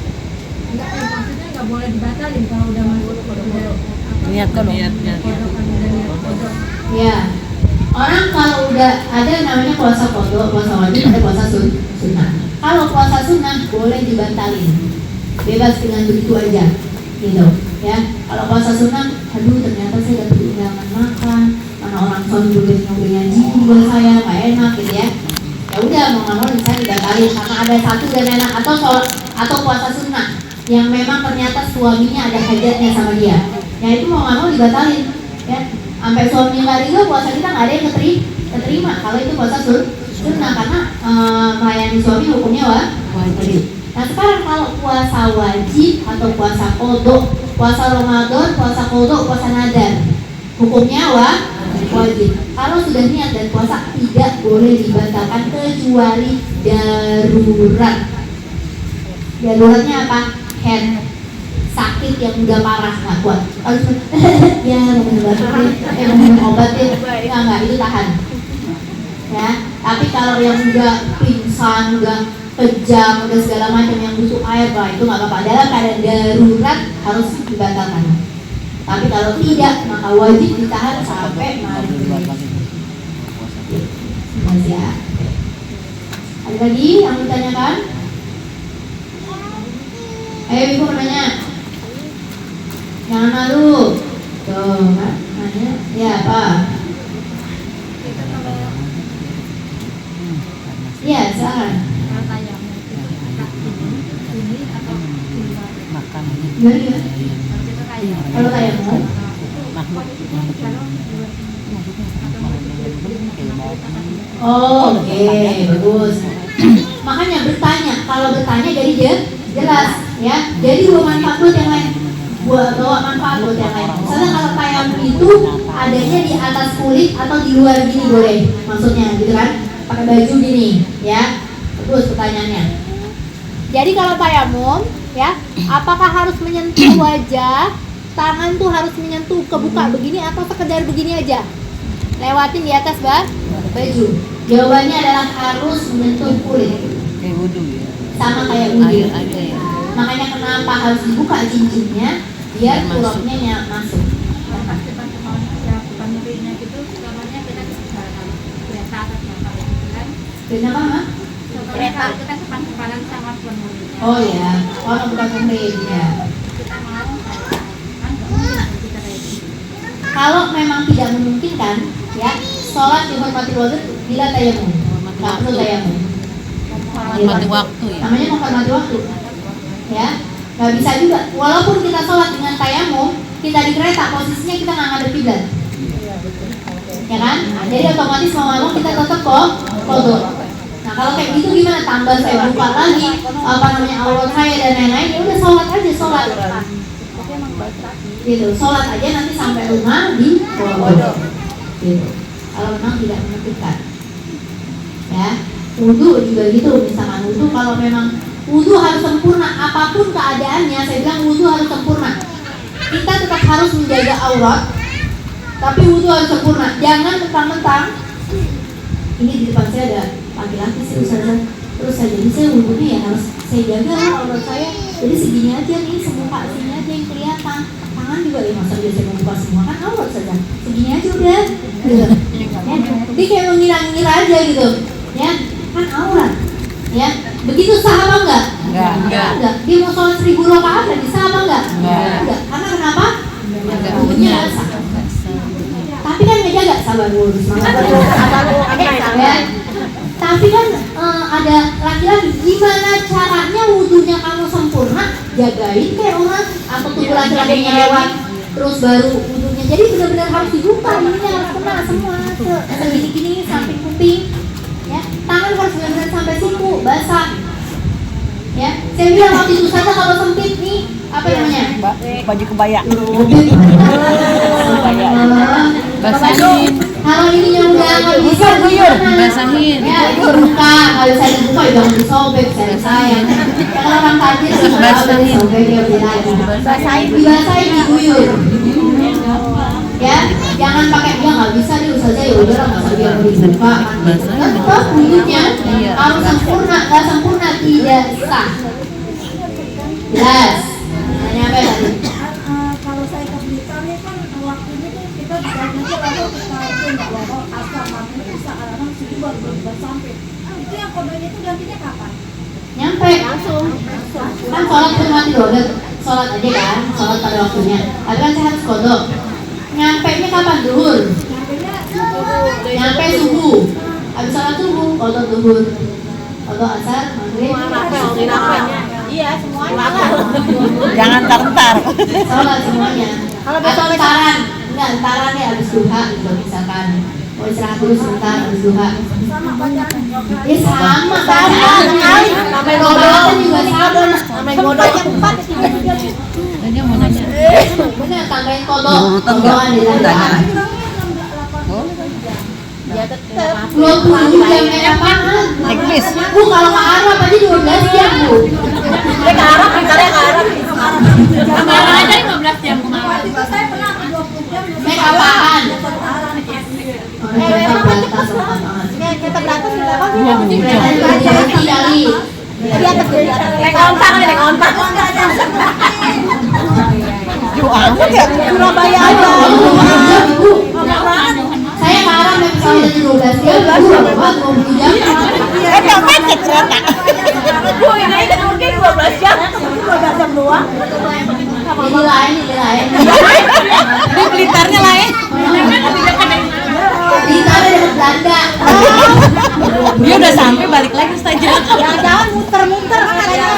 enggak, maksudnya nggak boleh dibatalin kalau udah masuk kodok. Niat kan Niatnya. Kodok kan udah niat kodok. ya. Orang kalau udah ada namanya puasa kodok, puasa wajib, ada puasa sunnah. Kalau puasa sunnah boleh dibatalin, bebas dengan begitu aja, gitu. Ya, kalau puasa sunnah, aduh ternyata saya dapat undangan makan, mana orang suami boleh ngobrol ngaji buat saya, nggak enak gitu ya. Ya udah mau nggak mau bisa dibatalin karena ada satu dan enak atau puasa sunnah yang memang ternyata suaminya ada hajatnya sama dia. Ya itu mau nggak mau dibatalin, ya. Sampai suaminya nggak ridho, puasa kita nggak ada yang keterima. Kalau itu puasa sunnah karena melayani suami hukumnya wajib. Nah sekarang kalau puasa wajib atau puasa kodok, puasa Ramadan, puasa kodok, puasa nadar, hukumnya wajib. Kalau sudah niat dan puasa tidak boleh dibatalkan kecuali darurat. Daruratnya apa? Head sakit yang udah parah nggak kuat. Kalau ya mau minum obat ya nggak itu tahan. Ya, tapi kalau yang udah pingsan, udah kejang, udah segala macam yang butuh air, bah itu nggak apa-apa. Dalam keadaan darurat harus dibatalkan. Tapi kalau tidak, maka wajib ditahan sampai maghrib. Ya. Ada lagi yang ditanyakan? Ayo ibu nanya. Jangan malu. Tuh, nanya. Ya apa? Kita kalau Iya, silakan. tayamum itu ini atau di luar. Gimana? Kalau kita tayamum, Kalau tayamum, oh, oke, bagus. Makanya bertanya, kalau bertanya jadi jelas, ya. Jadi bawa manfaat buat yang lain, bawa manfaat buat yang lain. Misalnya kalau tayamum itu adanya di atas kulit atau di luar gini boleh, maksudnya gitu kan? Pakai baju gini, ya. Bagus pertanyaannya. Jadi kalau tayamum, ya, apakah harus menyentuh wajah? Tangan tuh harus menyentuh kebuka begini atau sekedar begini aja? Lewatin di atas baju. Jawabannya adalah harus menyentuh kulit. Kayak wudhu ya. Sama kayak wudhu. Ada ya. Makanya kenapa harus dibuka cincinnya biar kulopnya masuk. pas bukan muridnya gitu, selamanya kita keseparan kereta atau apa gitu kan. Kenapa mah? Kereta kita separan sama tuan muridnya. Oh ya, orang bukan murid ya. Kita mau kan nggak mungkin kita kayak gitu. Kalau memang tidak memungkinkan, ya, sholat dihormati waktu bila tayamum. Nggak perlu tayamum. Hormati waktu ya. Namanya menghormati waktu. Ya, nggak bisa juga. Walaupun kita sholat dengan tayamum, kita di kereta posisinya kita nggak ngadep kiblat. Ya kan? Jadi otomatis mau nggak mau kita tetap kodok. Nah kalau kayak gitu gimana? Tambah saya buka lagi aurat saya dan lain-lain. Ya udah sholat aja sholat. Gitu, sholat aja nanti sampai rumah di kodok. Gitu. Kalau memang tidak memungkinkan. Ya, wudhu juga gitu. Misalkan wudhu kalau memang Wudhu harus sempurna, apapun keadaannya. Saya bilang wudhu harus sempurna. Kita tetap harus menjaga aurat, tapi wudhu harus sempurna. Jangan mentang-mentang ini di depan saya ada laki-laki sih Ustazah, terus saya jadi saya wudhunya ya harus saya jaga aurat saya. Jadi segini aja nih, semuka sini aja yang kelihatan. Tangan juga ya, masa dia saya membuka semua kan aurat saja. Segini aja udah gitu. Ya, dia kayak mengira-ngira aja gitu. Ya, kan aurat. Ya, begitu sah apa enggak? Enggak. Dia mau sholat 1000 rakaat dan bisa apa enggak? Enggak. Karena kenapa? Wudhunya sah. Tapi kan ngejaga, sabar dulu, semangat dulu. Ya. Tapi kan ada laki-laki, gimana caranya wudhunya kamu sempurna? Jagain kayak orang, atau tunggu laki-lakinya lewat terus baru wudhunya. Jadi benar-benar harus dibuka, ininya harus kena semua, segini-gini samping kuping. Ya, tangan harus benar-benar sampai siku, basah. Ya, saya bilang waktu itu saja kalau sempit nih, apa namanya? Baju kebaya. Basahin. Kalau ininya udah nggak bisa gimana? Basahin. Ya, dibuka, kalau saya dibuka jangan disobek, sayang. Kalau orang tajir sih Basahin. disobek dia beli lagi. Dibasahin, diguyur. Ya, jangan pakai dia nggak bisa dia usah aja ya udah lah masa dia mau dibuka. Tetap wudhunya harus sempurna, nggak sempurna tidak sah. Jelas. Tanya apa ya tadi? Kalau saya ke Blitar nih kan waktunya tuh kita nanti lalu kita itu nggak bawa asal mampu bisa anak situ baru sampai. Itu yang kodenya itu gantinya kapan? Nyampe langsung. Kan sholat itu mati dulu, sholat aja kan, sholat pada waktunya. Tapi kan saya harus kodok. Nyampe nya kapan? Duhur. Nyampe subuh. Habis sholat subuh, kodok duhur. Kodok asar, maghrib. Iya, semuanya. Jangan ntar-ntar. Sholat semuanya. Atau entaran, enggak entaran deh habis duha gitu misalkan. Mau istirahat dulu sebentar habis duha. Sama bacaan. Ya sama sekali. Sampai kodok juga sama. Namanya godanya 4 Tadi mau nanya. Bener tambahin kodok. Kodokan di dalam. Ya tetap. 20 jam naik apaan? Naik bis. Bu kalau ke Arab aja 12 jam bu. Dia ke Arab, pintarnya ke Arab. Kemarin aja 15 jam kemarin. Waktu itu saya pernah 20 jam. Naik apaan? Kita beratus kita apa? Berarti kali. Di atas. Naik ontak nih, naik ontak. Jauh amat ya. Surabaya aja. Bu, saya ke Arab naik pesawat aja 12 jam. Bu, berapa? 20 jam. Yang macet ternyata. Bu, ini kan mungkin 12 jam. 12 jam doang. Ini lain. Di Blitarnya lah ya. Blitar dekat Belanda. Dia udah sampai balik lagi saja. Jangan muter-muter katanya.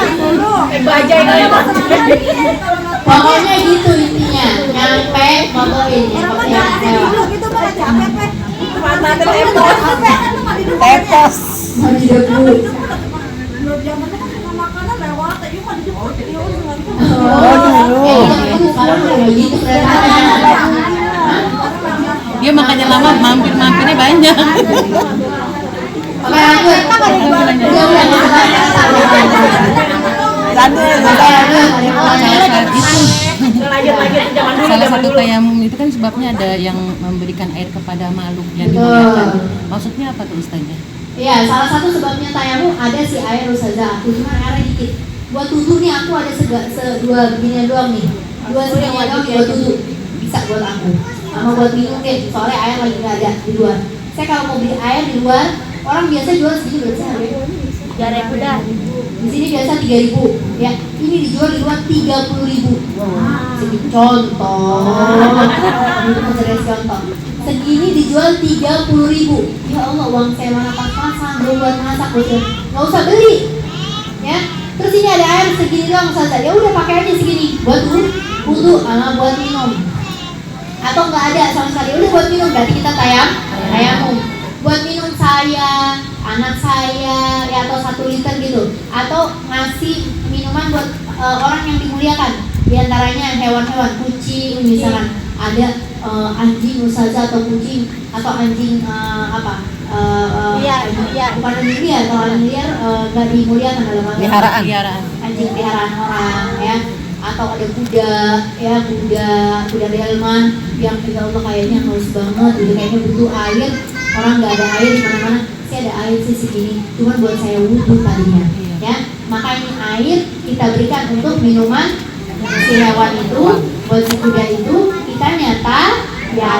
Bajai kayak Pokoknya gitu intinya. Nyampe fotoin ya. Gitu pada capek, Pe. Mata tepos. Tepos. Mandi debu. Menurut zamannya kan semua makanan lewat, tapi mah di jemput. Oh, dulu. Itu sekarang udah nggak gitu kelihatannya. Dia makanya lama mampir-mampirnya banyak. Oke lanjut. Salah satu tayamum itu kan sebabnya ada yang memberikan air kepada makhluk yang dimuliakan. Maksudnya apa tuh Ustazah? Iya, salah satu sebabnya tayamum ada si air Ustazah. Aku cuma airnya dikit. Buat tutup nih aku ada dua beginian doang nih. Dua seginian doang buat tutup. Bisa buat aku. Sama buat minum deh. Soalnya air lagi nggak ada di luar. Saya kalau mau beli air di luar, orang biasa jual segini berapa harganya? 3.000 dah. Di sini biasa 3.000 ya. Ini dijual di luar 30.000. Segini contoh. Ini menjelaskan contoh. Segini dijual 30.000. Ya Allah, uang saya mana pas-pasan belum buat masak bosnya. Nggak usah beli. Ya. Terus ini ada air segini doang saja. Ya udah pakai aja segini buat wudu sama buat minum. Atau nggak ada sama sekali. Udah buat minum berarti kita tayamum. Buat minum saya, anak saya, ya atau 1 liter gitu. Atau ngasih minuman buat orang yang dimuliakan. Di antaranya hewan-hewan, kucing misalkan. Ada anjing ustazah atau kucing atau anjing bukan anjing liar, kalau anjing liar nggak dimuliakan dalam agama. Peliharaan. Anjing peliharaan orang ya, atau ada kuda ya, kuda delman yang ya Allah kayaknya haus banget, gitu kayaknya butuh air, orang nggak ada air di mana-mana, sih ada air sih segini, cuman buat saya wudhu tadinya ya, maka ini air kita berikan untuk minuman si hewan itu, buat si kuda itu kita nyata ya,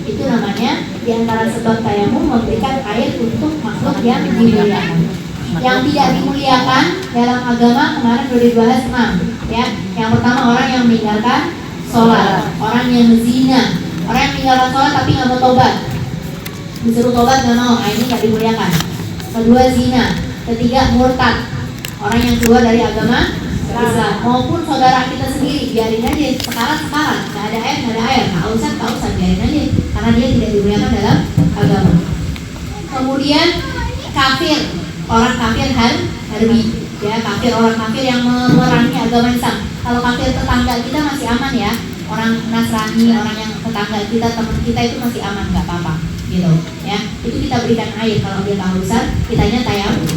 itu namanya diantara sebab tayamum memberikan air untuk makhluk yang dimuliakan. Yang tidak dimuliakan dalam agama kemarin sudah dibahas 6 ya. Yang pertama orang yang meninggalkan sholat, orang yang zina, orang yang meninggalkan sholat tapi nggak mau tobat, disuruh tobat nggak mau, ini nggak dimuliakan. Kedua zina, ketiga murtad, orang yang keluar dari agama Islam, maupun saudara kita sendiri, biarin aja sekarang nggak ada air, kausan biarin aja karena dia tidak dimuliakan dalam agama. Kemudian kafir, orang kafir harbi ya, kafir orang kafir yang memerangi agama Islam. Kalau kafir tetangga kita masih aman ya, orang Nasrani, orang yang tetangga kita, teman kita itu masih aman, nggak apa-apa gitu ya. Itu kita berikan air kalau dia kausan, kitanya tayamum.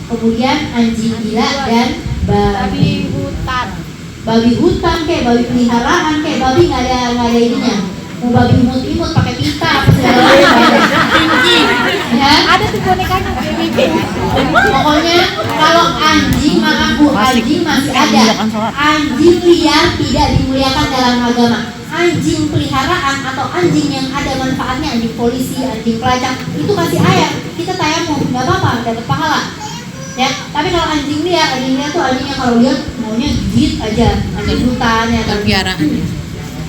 Kemudian anjing gila dan babi hutan kayak babi peliharaan kayak babi nggak ada ininya, mau babi imut pakai pita apa segala ya. Ada tuh bonekanya Pokoknya kalau anjing, maaf bu, anjing masih ada. Anjing liar tidak dimuliakan dalam agama. Anjing peliharaan atau anjing yang ada manfaatnya, anjing polisi, anjing pelacak, itu masih ayat, kita tayamum, nggak apa-apa, dapat pahala ya. Tapi kalau anjing liar tuh anjing yang kalau lihat maunya gigit aja, anjing hutan ya, Peliharaan.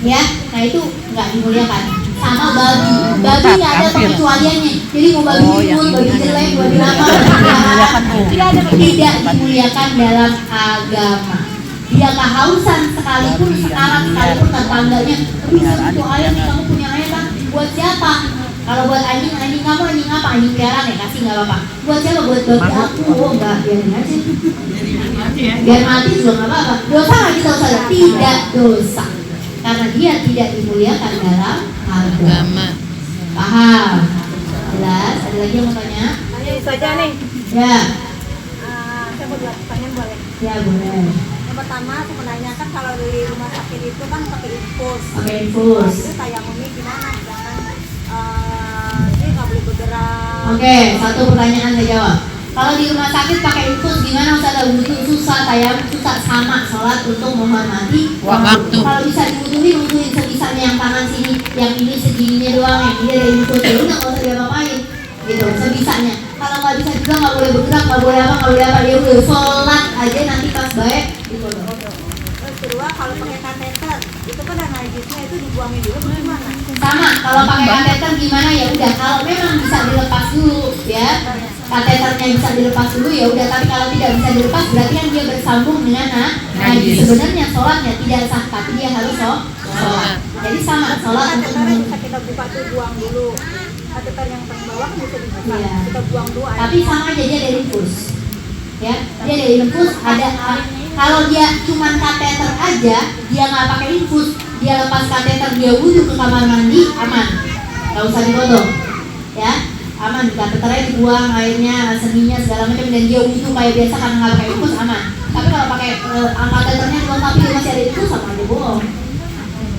ya, nah itu nggak dimuliakan. Sama babi nggak ada pengecualiannya, jadi mau babi imut, babi jelek, babi apa, tidak dimuliakan dalam agama. Dia kehausan sekalipun, sekarat sekalipun, tetangganya bisa butuh air nih, kamu punya air kan, buat siapa? Kalau buat anjing kamu anjing apa? Anjing peliharaan ya, kasih nggak apa-apa. Buat siapa? Buat babi aku, oh enggak, biarin aja. Biar mati juga nggak apa-apa. Dosa nggak kita usah? Tidak dosa, karena dia tidak dimuliakan dalam agama. Paham? Jelas? Ada lagi yang mau tanya? Hanya itu aja nih. Ya. Saya mau buat pertanyaan boleh? Ya boleh. Yang pertama sebenarnya kan kalau di rumah sakit itu kan pakai infus. Pakai infus. Itu tayamumnya gimana? Jangan dia nggak boleh bergerak. Oke, satu pertanyaan saya jawab. Kalau di rumah sakit pakai infus gimana? Ustaz, wudhu susah, tayamum susah, sama sholat untuk menghormati waktu. Kalau bisa diwudhuin sebisanya, yang tangan sini, yang ini segininya doang, yang ini ada infus, ya udah nggak usah diapa-apain gitu, sebisanya. Kalau nggak bisa juga nggak boleh bergerak, nggak boleh apa, ya udah sholat aja nanti pas baik gitu. Terus kedua kalau pakai kateter itu kan ada najisnya, itu dibuangin dulu bagaimana? Sama, kalau pakai kateter gimana ya udah, kalau memang bisa dilepas dulu ya, kateternya bisa dilepas dulu ya udah, tapi kalau tidak bisa dilepas berarti kan dia bersambung dengan najis. Sebenarnya sholatnya tidak sah, tapi dia harus sholat. Jadi sama, sholat untuk kateter yang bisa kita buka tuh buang dulu, kateter yang terbawah kan bisa dibuka, iya. kita buang dulu airnya. Tapi sama aja dia dari infus ya, dia dari infus ada. Kalau dia cuman kateter aja, dia nggak pakai infus, dia lepas kateter, dia wudhu ke kamar mandi, aman, nggak usah dipotong ya, aman. Kateternya dibuang, airnya, seninya segala macam, dan dia wudhu kayak biasa karena nggak pakai infus, aman. Tapi kalau pakai kateternya dibuang tapi dia masih ada infus, sama aja bohong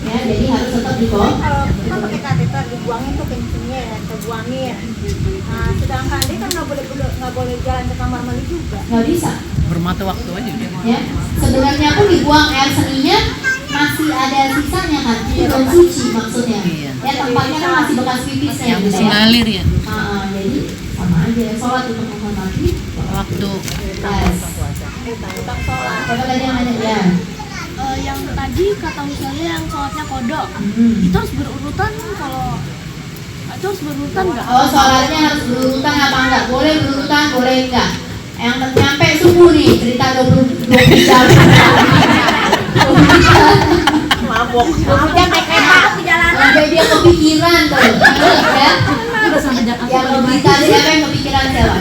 ya. Jadi harus tetap dibuang. Kalau kita pakai kateter dibuangin tuh kencingnya ya, terbuangin. Nah, sedangkan dia kan nggak boleh jalan ke kamar mandi juga. Nggak bisa. Bermata waktu aja dia. Ya, sebenarnya pun dibuang air seninya masih ada sisanya kan, belum suci maksudnya. Iya. Ya tempatnya kan masih bekas pipisnya Yang gitu masih ya. ngalir ya. Jadi sama aja, sholat untuk menghormati Waktu. yes. Tetap sholat. Siapa tadi yang nanya ya? Yang tadi kata misalnya yang sholatnya kodok, itu harus berurutan. Kalau itu harus berurutan nggak? Oh, sholatnya harus berurutan apa enggak? Boleh berurutan, boleh enggak. Yang nyampe subuh nih, cerita 20 jam. Mabok. Jangan naik kereta di jalanan. Sampai dia kepikiran tuh, ya. Yang berita siapa yang kepikiran siapa?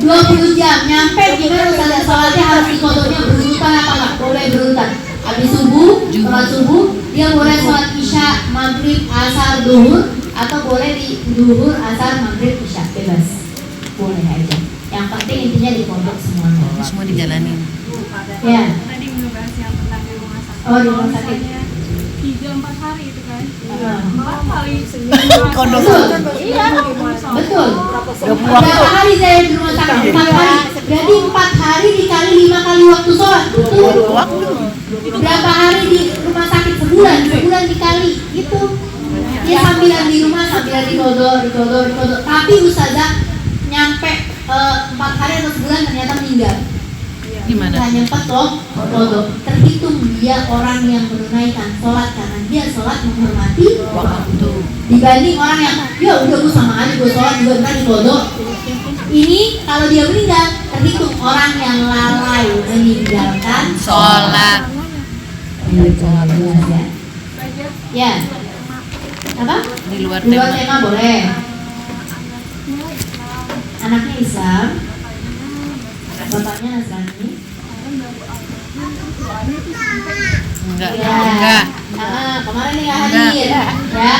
20 jam nyampe gimana Ustazah, sholatnya harus dikodoknya berurutan apa enggak? Boleh berurutan. Habis subuh, sholat subuh, dia boleh sholat isya, maghrib, asar, duhur, atau boleh di zuhur, asar, maghrib, isya, bebas, boleh aja. Yang penting intinya di pondok semuanya. Semua dijalanin. Ya. Tadi ngebahas yang tentang di rumah sakit. Oh, di rumah sakit. Misalnya 3-4 hari itu kan. Heeh. 4 kali seminggu. Kondom. Iya. Betul. Gak puas. Berapa hari saya di rumah sakit? 4 hari. Jadi 4 hari dikali 5 kali waktu sholat. Betul. Waktu. Berapa hari di rumah sakit? Sebulan dikali. Gitu. Ya sambilan di rumah, sambilan dikodok. Tapi ustazah nyampe 4 hari atau sebulan ternyata meninggal. Gimana? Hanya nyempet kodok. Terhitung dia orang yang menunaikan sholat karena dia sholat menghormati Waktu. dibanding orang yang ya udah gue sama aja gue sholat juga ntar dikodok. Ini kalau dia meninggal terhitung orang yang lalai meninggalkan Sholat. Ya. Apa? Di luar Di luar tema. tema boleh. Anaknya Islam, bapaknya Nasrani. Enggak. Ya. Enggak. Kemarin nih nggak hadir. Ya.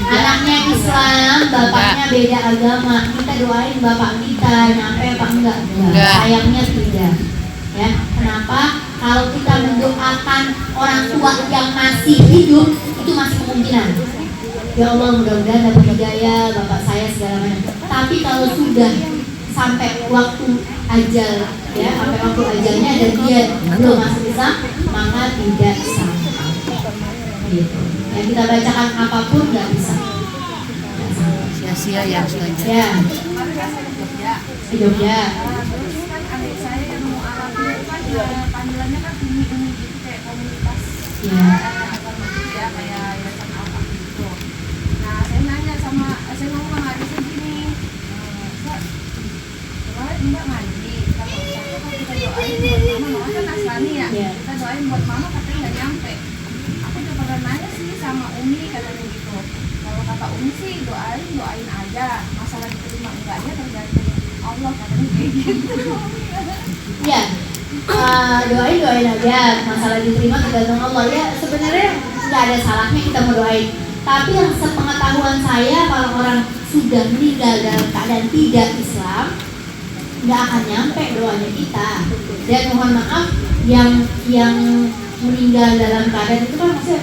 Anaknya Islam, bapaknya beda agama. Kita doain bapak kita nyampe apa enggak? Enggak. Sayangnya tidak. Ya. Kenapa? Kalau kita mendoakan orang tua yang masih hidup itu masih kemungkinan. Ya Allah, mudah-mudahan dapat hidayah bapak saya segala macam. Tapi kalau sudah sampai waktu ajal, ya sampai waktu ajalnya dan dia belum masuk Islam, maka tidak sah. Gitu. Yang kita bacakan apapun nggak bisa. Sia-sia ya ustazah. Ya. Di Jogja. Terus kan adik saya yang mau Arab itu kan panggilannya kan umi gitu kayak komunitas Ya. agama dia kayak yayasan apa gitu. Nah saya nanya sama saya ngomong sama adik saya gini, Mbak, kemarin Mbak ngaji, kata Ustaz kalau kita doain buat mama kan Nasrani ya, Ya. kita doain buat mama katanya nggak nyampe. Aku udah pernah nanya sih sama Umi katanya gitu. Kalau kata Umi sih doain aja, masalah diterima enggaknya tergantung Allah katanya kayak gitu. Ya, doain aja. Masalah diterima tergantung Allah. Ya sebenarnya nggak ada salahnya kita mau doain. Tapi yang sepengetahuan saya kalau orang sudah meninggal dalam keadaan tidak Islam, nggak akan nyampe doanya kita. Dan mohon maaf yang meninggal dalam keadaan itu kan maksudnya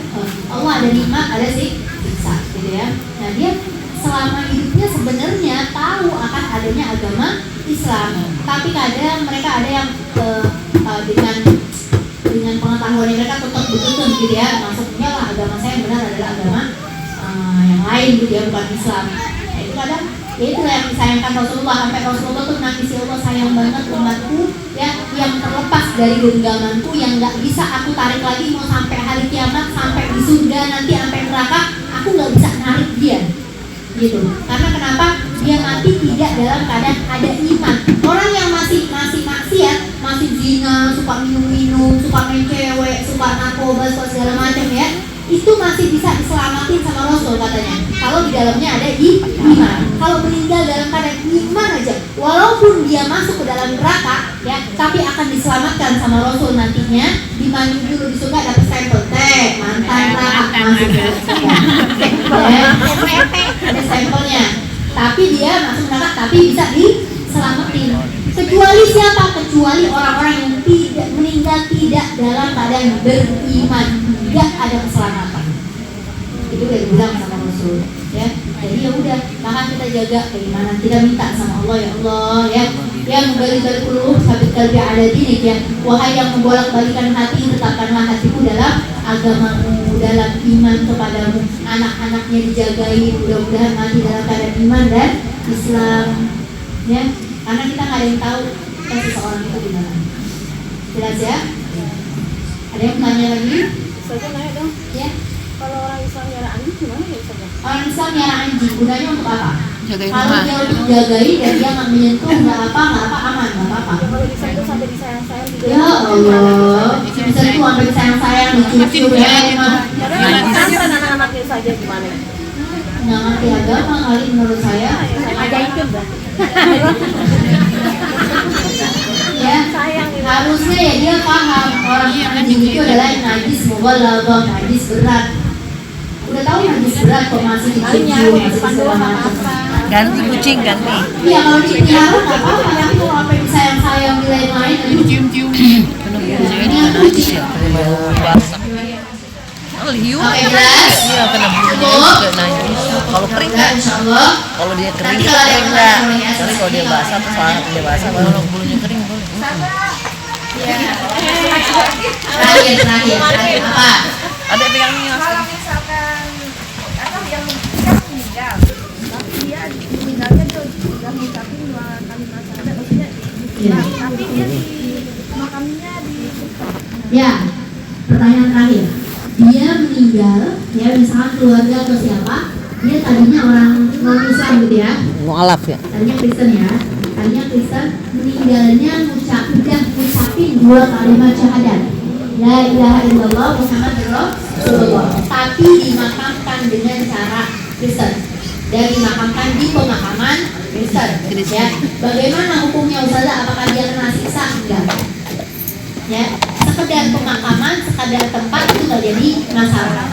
Allah ada nikmat, ada siksa, gitu ya. Nah dia selama hidupnya sebenarnya tahu akan adanya agama Islam, tapi kadang mereka ada yang dengan pengetahuan mereka tetap betul gitu ya, maksudnya lah agama saya yang benar adalah agama yang lain gitu ya, bukan Islam. Nah itu kadang ya itulah yang disayangkan Rasulullah, sampai Rasulullah tuh nangis, ya Allah sayang banget umatku ya yang terlepas dari genggamanku yang nggak bisa aku tarik lagi, mau sampai hari kiamat, sampai di surga nanti, sampai neraka aku nggak bisa narik dia gitu. Karena kenapa? Dia mati tidak dalam keadaan ada iman. Orang yang masih maksiat, masih zina, suka minum, suka main cewek, suka narkoba, suka segala macam ya, itu masih bisa diselamatin sama Rasul katanya. Kalau di dalamnya ada iman. Kalau meninggal dalam keadaan iman aja, walaupun dia masuk ke dalam neraka ya, tapi akan diselamatkan sama Rasul nantinya. Dimandi dulu di surga dapat stempel mantan neraka masuk ke surga. Ya, ada stempelnya. Tapi dia masuk neraka tapi bisa diselamatin. Kecuali siapa? Kecuali orang-orang yang tidak meninggal tidak dalam keadaan beriman, tidak ada keselamatan. Itu udah dibilang sama Rasul ya. Jadi ya udah, maka kita jaga keimanan, kita minta sama Allah, ya Allah ya, yang balik-balik qulub sabit qalbi ala dinik ya. Wahai yang membolak-balikan hati, tetapkanlah hatiku dalam agamamu, dalam iman kepadamu. Anak-anaknya dijagai, mudah-mudahan mati dalam keadaan iman dan Islam ya. Karena kita nggak ada yang tahu seseorang itu di mana. Jelas ya? Ada yang tanya lagi? Saya nanya dong, Ya. kalau orang Islam nyara anjing gimana ya Ustaz? Orang Islam nyara anjing, gunanya untuk apa? Jagain Kalau rumah. dia udah dijagain dan dia nggak menyentuh, nggak apa, aman, nggak apa-apa. Kalau disentuh sampai disayang-sayang juga. Ya Allah, bisa tuh sampai disayang-sayang, dicuci ya emang. Kan anak-anaknya saja gimana? Nggak ngerti agama kali menurut saya. Ajaib kan, Mbak? Ya, harusnya ya dia paham orang anjing itu adalah najis mughalladhah, najis berat. udah tahu najis berat kok masih dicium, masih segala macam. Ganti kucing, ganti. Iya kalau dipelihara nggak apa-apa, tapi kalau sampai disayang-sayang di lain-lain, cium-cium. Karena biasanya ini juga najis ya. Basah. Oh, liu. Oke, jelas. Iya, kena bulunya Cukup. juga najis. Kalau kering Enggak, kan? insya Allah. Kalau dia kering, Nanti kita kalau ada kering yang nggak? boleh ya, Tapi kalau dia selesai. basah, terus salah dia basah, baru Kalau bulunya kering boleh. Terakhir apa? ada yang ini mas. Kalau misalkan atau yang kan meninggal, tapi dia meninggalnya tuh udah ngucapin 2 kalimat syahadat, maksudnya Iya. tapi dia di makamnya di Ya, pertanyaan terakhir. Dia meninggal, ya misalkan keluarga atau siapa, dia tadinya orang non-Islam gitu ya, Mu'alaf ya. tadinya Kristen ya, tadinya Kristen, meninggalnya udah ngucapin 2 kalimat syahadat, La ilaha illallah Muhammad Rasulullah, tapi dimakamkan dengan cara Kristen dan dimakamkan di pemakaman Kristen. Ya, bagaimana hukumnya Ustazah? Apakah dia kena siksa? Enggak. Ya, sekedar pemakaman, sekedar tempat itu nggak jadi masalah.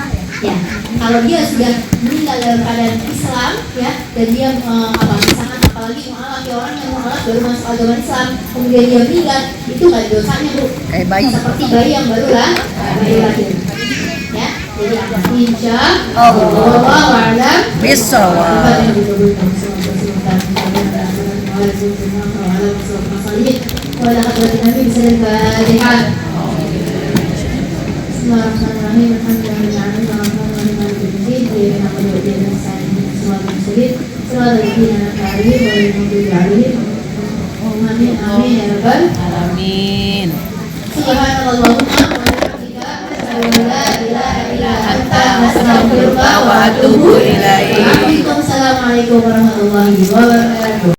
Ya, kalau dia sudah meninggal dalam keadaan Islam, ya, dan dia misalkan apalagi mualaf, ya orang yang mualaf baru masuk agama Islam, kemudian dia meninggal, itu nggak ada dosanya bu. Kayak bayi. Seperti bayi yang baru lahir. Ya, jadi ada insya Allah. Allah Bisa wah. Wala hadratin Nabi Bismillahirrahmanirrahim. Bismillahirrahmanirrahim. Alhamdulillahirrahmanirrahim. Alhamdulillahirrahmanirrahim. Amin amin ya rabbal Amin. Subhanallahumma wa bihamdika asyhadu an la ilaha illa anta Astaghfirullah wa atubu ilaih. Waalaikumsalam warahmatullahi wabarakatuh.